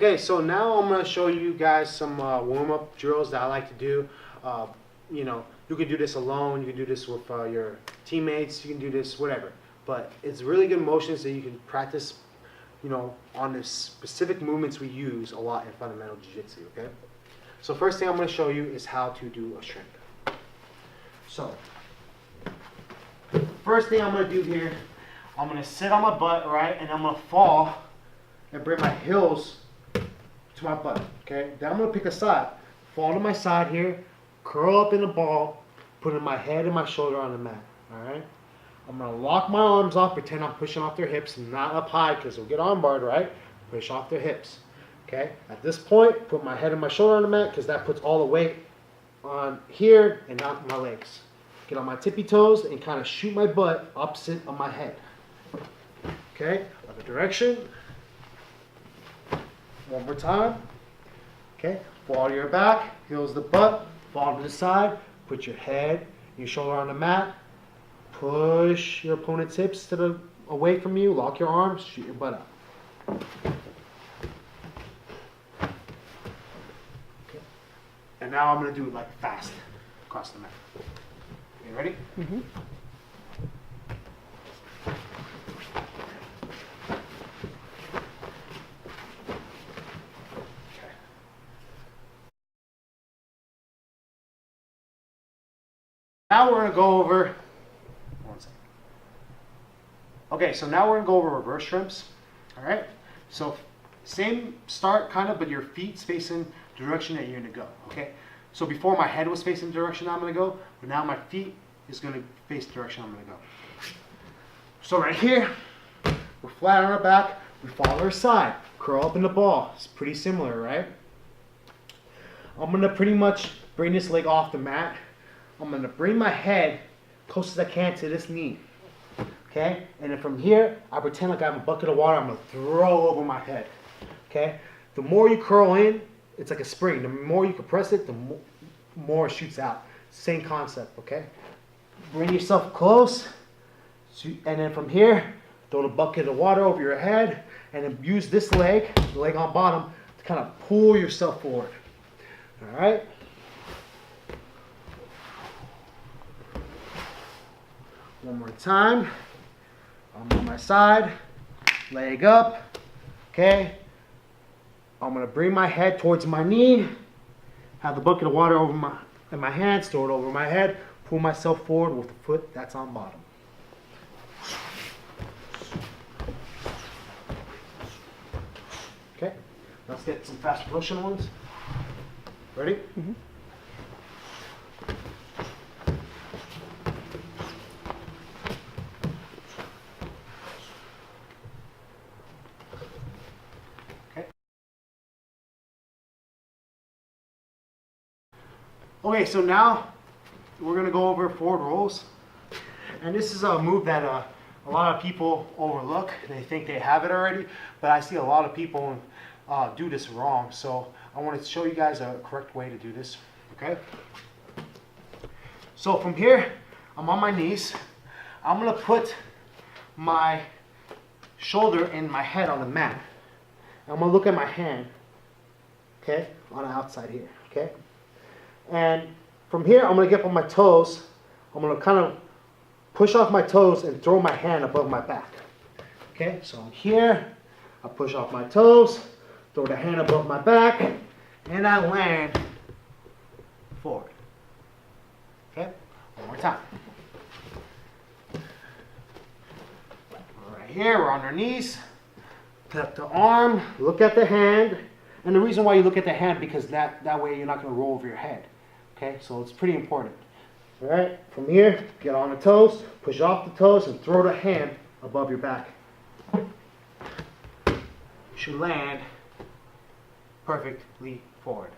Okay, so now I'm going to show you guys some warm-up drills that I like to do. You know, you can do this alone, you can do this with your teammates, you can do this whatever. But it's really good motions that you can practice, you know, on the specific movements we use a lot in fundamental jiu-jitsu, okay? So first thing I'm going to show you is how to do a shrimp. So, first thing I'm going to do here, I'm going to sit on my butt, right, and I'm going to fall and bring my heels to my butt, okay? Then I'm going to pick a side, fall to my side here, curl up in a ball, putting my head and my shoulder on the mat, all right? I'm going to lock my arms off, pretend I'm pushing off their hips, not up high because they'll get arm barred, right? Push off their hips, okay? At this point, put my head and my shoulder on the mat because that puts all the weight on here and not my legs. Get on my tippy toes and kind of shoot my butt opposite of my head. Okay, other direction. One more time. Okay, fall to your back, heels the butt, fall to the side, put your head, your shoulder on the mat, push your opponent's hips to the away from you, lock your arms, shoot your butt up. Okay. And now I'm going to do it like fast across the mat. Okay, ready? Mm-hmm. Now we're going to go over, one second. Okay, so now we're going to go over reverse shrimps. All right, so same start kind of, but your feet's facing the direction that you're going to go. Okay, so before my head was facing the direction I'm going to go, but now my feet is going to face the direction I'm going to go. So right here, we're flat on our back, we fall to our side, curl up in the ball. It's pretty similar, right? I'm going to pretty much bring this leg off the mat. I'm going to bring my head close as I can to this knee, okay? And then from here, I pretend like I have a bucket of water. I'm going to throw over my head, okay? The more you curl in, it's like a spring. The more you compress it, the more it shoots out. Same concept, okay? Bring yourself close, and then from here, throw the bucket of water over your head, and then use this leg, the leg on bottom, to kind of pull yourself forward, all right? One more time. I'm on my side, leg up, okay? I'm gonna bring my head towards my knee, have the bucket of water over my hands, throw it over my head, pull myself forward with the foot that's on bottom. Okay, let's get some fast motion ones. Ready? Mm-hmm. Okay, so now we're going to go over forward rolls. And this is a move that a lot of people overlook. They think they have it already, but I see a lot of people do this wrong. So I want to show you guys a correct way to do this, okay? So from here, I'm on my knees. I'm going to put my shoulder and my head on the mat. I'm going to look at my hand, okay, on the outside here, okay? And from here, I'm going to get up on my toes. I'm going to kind of push off my toes and throw my hand above my back. Okay, so I'm here. I push off my toes, throw the hand above my back, and I land forward. Okay, one more time. Right here, we're on our knees. Tuck the arm, look at the hand. And the reason why you look at the hand, because that way you're not going to roll over your head. Okay, so it's pretty important. All right, from here, get on the toes, push off the toes, and throw the hand above your back. You should land perfectly forward.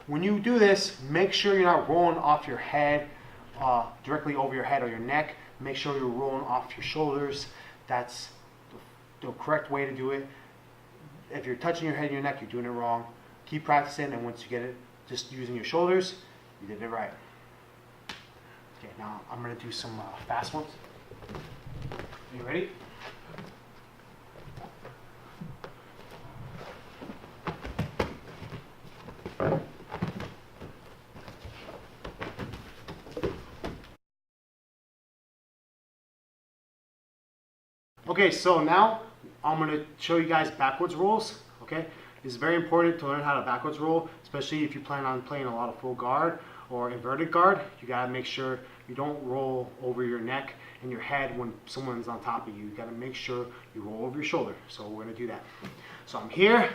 When you do this, make sure you're not rolling off your head, directly over your head or your neck. Make sure you're rolling off your shoulders. That's the correct way to do it. If you're touching your head and your neck, you're doing it wrong. Keep practicing, and once you get it, just using your shoulders, you did it right. Okay, now I'm going to do some fast ones. Are you ready? Okay, so now I'm going to show you guys backwards rolls. Okay, it's very important to learn how to backwards roll, especially if you plan on playing a lot of full guard or inverted guard. You got to make sure you don't roll over your neck and your head when someone's on top of you. You got to make sure you roll over your shoulder. So we're going to do that. So I'm here,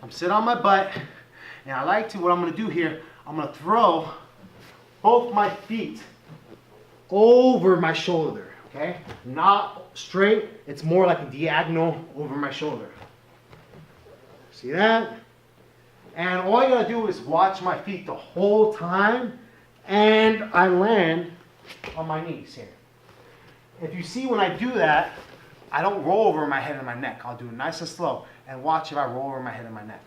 I'm sitting on my butt, and I like to, what I'm going to do here, I'm going to throw both my feet over my shoulder, okay? Not straight, it's more like a diagonal over my shoulder. See that? And all you gotta do is watch my feet the whole time, and I land on my knees here. If you see when I do that, I don't roll over my head and my neck. I'll do it nice and slow, and watch if I roll over my head and my neck.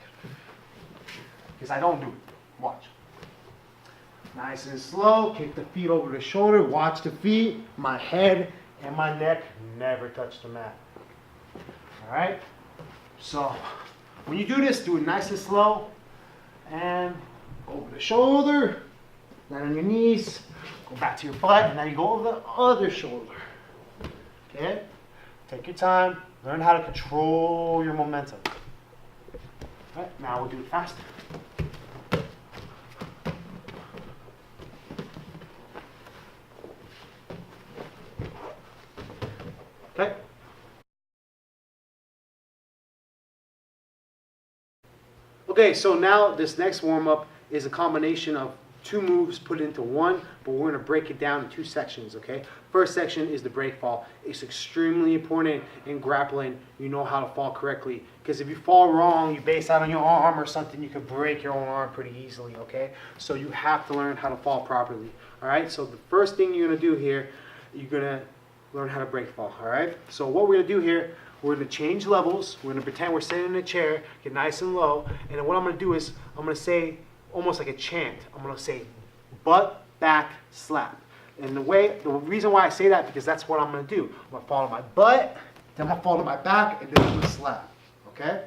Because I don't do it. Watch. Nice and slow, kick the feet over the shoulder, watch the feet, my head and my neck never touch the mat. Alright? So, when you do this, do it nice and slow, and over the shoulder, land on your knees, go back to your butt, and now you go over the other shoulder. Okay? Take your time, learn how to control your momentum. Alright, now we'll do it faster. Okay. Okay, so now this next warm-up is a combination of two moves put into one, but we're going to break it down in two sections, okay? First section is the break fall. It's extremely important in grappling. You know how to fall correctly, because if you fall wrong, you base out on your arm or something, you could break your own arm pretty easily, okay? So you have to learn how to fall properly, all right? So the first thing you're going to do here, you're going to learn how to break fall, all right? So what we're going to do here, we're going to change levels. We're going to pretend we're sitting in a chair, get nice and low, and then what I'm going to do is I'm going to say almost like a chant. I'm going to say butt, back, slap. And the reason why I say that, because that's what I'm going to do. I'm going to fall to my butt, then I'm going to fall to my back, and then I'm going to slap, okay?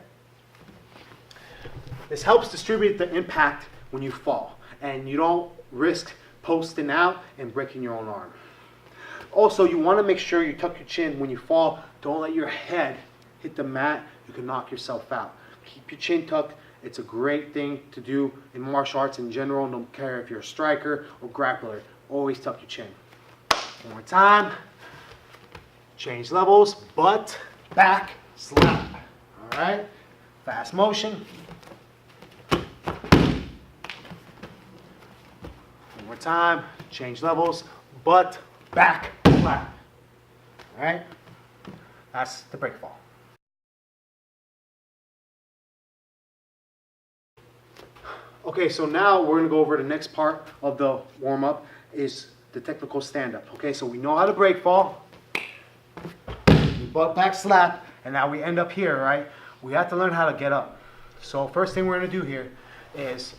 This helps distribute the impact when you fall, and you don't risk posting out and breaking your own arm. Also, you want to make sure you tuck your chin when you fall. Don't let your head hit the mat. You can knock yourself out. Keep your chin tucked. It's a great thing to do in martial arts in general. Don't care if you're a striker or grappler. Always tuck your chin. One more time. Change levels. Butt, back, slap. All right. Fast motion. One more time. Change levels. Butt, back, slap. All right. That's the break fall. Okay, so now we're going to go over the next part of the warm-up is the technical stand-up. Okay, so we know how to break fall, butt back slap, and now we end up here, right? We have to learn how to get up. So first thing we're going to do here is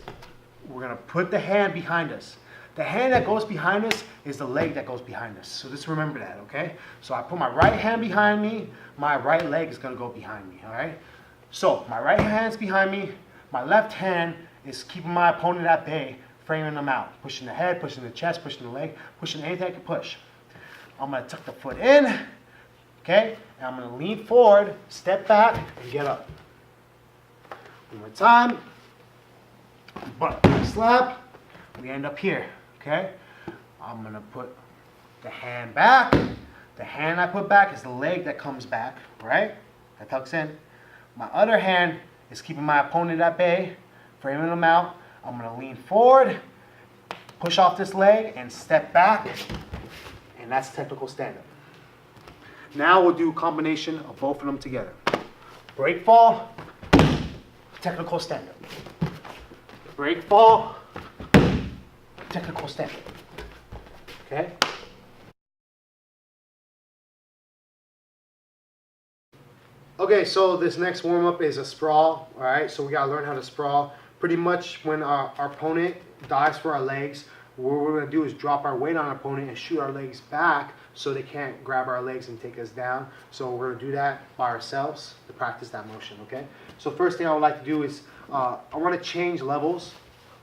we're going to put the hand behind us. The hand that goes behind us is the leg that goes behind us. So just remember that, okay? So I put my right hand behind me, my right leg is going to go behind me, all right? So my right hand's behind me, my left hand is keeping my opponent at bay, framing them out. Pushing the head, pushing the chest, pushing the leg, pushing anything I can push. I'm going to tuck the foot in, okay? And I'm going to lean forward, step back, and get up. One more time. Butt slap. We end up here, okay? I'm going to put the hand back. The hand I put back is the leg that comes back, right? That tucks in. My other hand is keeping my opponent at bay, framing them out. I'm going to lean forward, push off this leg, and step back. And that's technical stand-up. Now we'll do a combination of both of them together. Break fall, technical stand-up. Break fall, technical stand-up. Okay? Okay, so this next warm-up is a sprawl, all right? So we gotta learn how to sprawl. Pretty much when our opponent dives for our legs, what we're gonna do is drop our weight on our opponent and shoot our legs back so they can't grab our legs and take us down. So we're gonna do that by ourselves to practice that motion, okay? So first thing I would like to do is, I wanna change levels,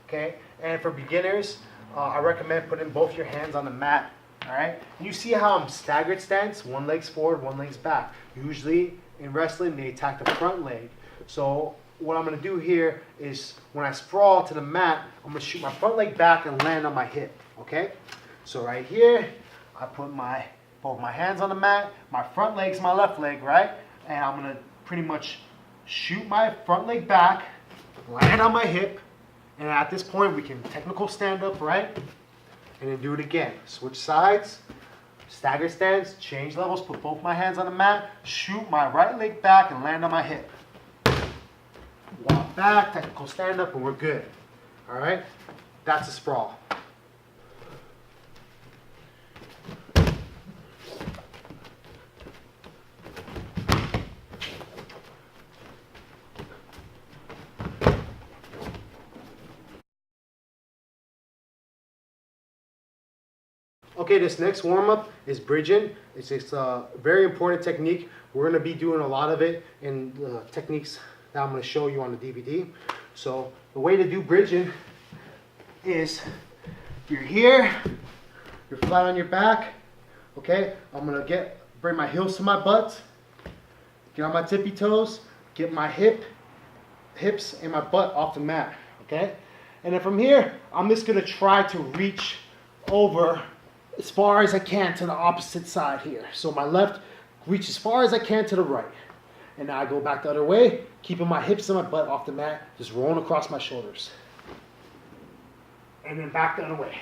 okay? And for beginners, I recommend putting both your hands on the mat All right. You see how I'm staggered stance? One leg's forward, one leg's back. Usually in wrestling, they attack the front leg. So what I'm gonna do here is when I sprawl to the mat, I'm gonna shoot my front leg back and land on my hip, okay? So right here, I put both my hands on the mat, my front leg's my left leg, right? And I'm gonna pretty much shoot my front leg back, land on my hip, and at this point we can technical stand up, right? And then do it again. Switch sides, stagger stance, change levels, put both my hands on the mat, shoot my right leg back and land on my hip. Walk back, technical stand up, and we're good. All right? That's a sprawl. Okay, this next warm-up is bridging. It's a very important technique. We're going to be doing a lot of it in the techniques that I'm going to show you on the DVD. So the way to do bridging is you're here, you're flat on your back, okay? I'm going to bring my heels to my butt, get on my tippy toes, get my hips and my butt off the mat, okay? And then from here, I'm just going to try to reach over as far as I can to the opposite side here. So my left reach as far as I can to the right. And now I go back the other way, keeping my hips and my butt off the mat, just rolling across my shoulders. And then back the other way.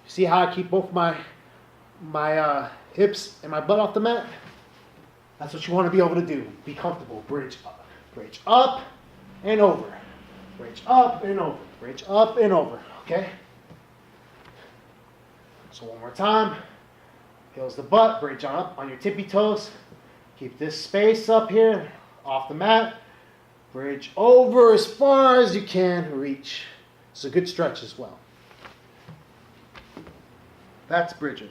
See how I keep both my hips and my butt off the mat? That's what you want to be able to do. Be comfortable. Bridge up and over. Bridge up and over. Bridge up and over. Okay? So one more time. Heels the butt. Bridge on up on your tippy toes. Keep this space up here off the mat. Bridge over as far as you can reach. It's a good stretch as well. That's bridging.